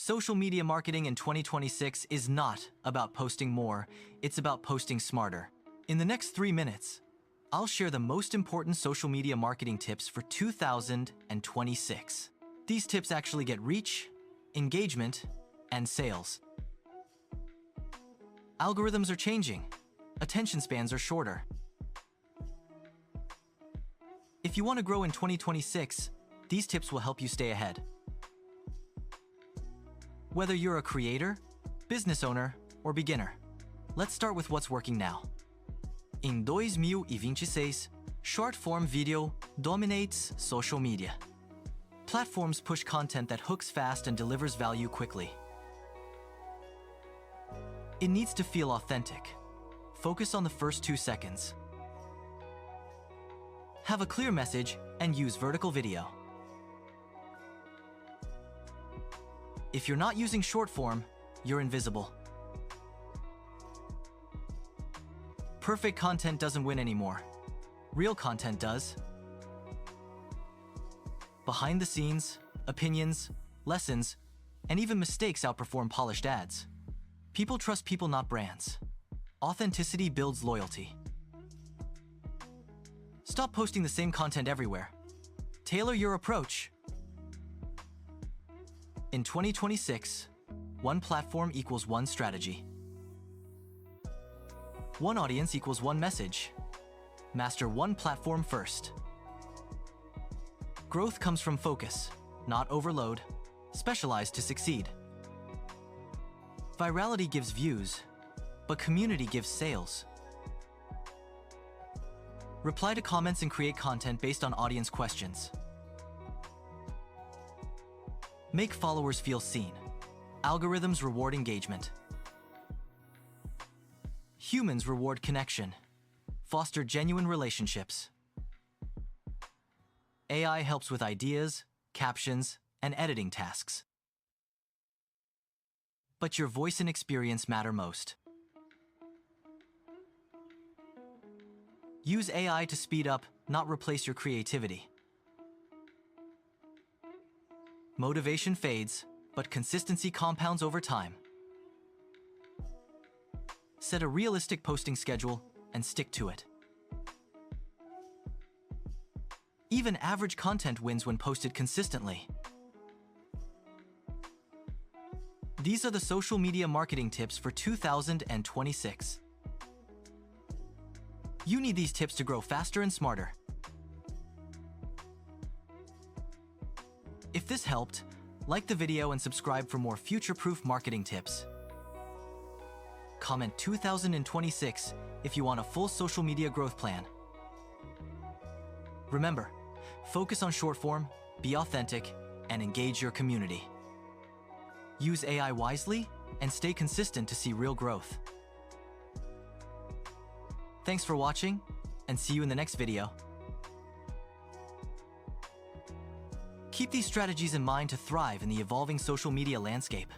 Social media marketing in 2026 is not about posting more, it's about posting smarter. In the next 3 minutes, I'll share the most important social media marketing tips for 2026. These tips actually get reach, engagement, and sales. Algorithms are changing. Attention spans are shorter. If you want to grow in 2026, these tips will help you stay ahead. Whether you're a creator, business owner, or beginner, let's start with what's working now. In 2026, short-form video dominates social media. Platforms push content that hooks fast and delivers value quickly. It needs to feel authentic. Focus on the first 2 seconds. Have a clear message and use vertical video. If you're not using short form, you're invisible. Perfect content doesn't win anymore. Real content does. Behind the scenes, opinions, lessons, and even mistakes outperform polished ads. People trust people, not brands. Authenticity builds loyalty. Stop posting the same content everywhere. Tailor your approach. In 2026, one platform equals one strategy. One audience equals one message. Master one platform first. Growth comes from focus, not overload. Specialize to succeed. Virality gives views, but community gives sales. Reply to comments and create content based on audience questions. Make followers feel seen. Algorithms reward engagement. Humans reward connection. Foster genuine relationships. AI helps with ideas, captions, and editing tasks. But your voice and experience matter most. Use AI to speed up, not replace your creativity. Motivation fades, but consistency compounds over time. Set a realistic posting schedule and stick to it. Even average content wins when posted consistently. These are the social media marketing tips for 2026. You need these tips to grow faster and smarter. If this helped, like the video and subscribe for more future-proof marketing tips. Comment 2026 if you want a full social media growth plan. Remember, focus on short form, be authentic, and engage your community. Use AI wisely and stay consistent to see real growth. Thanks for watching, and see you in the next video. Keep these strategies in mind to thrive in the evolving social media landscape.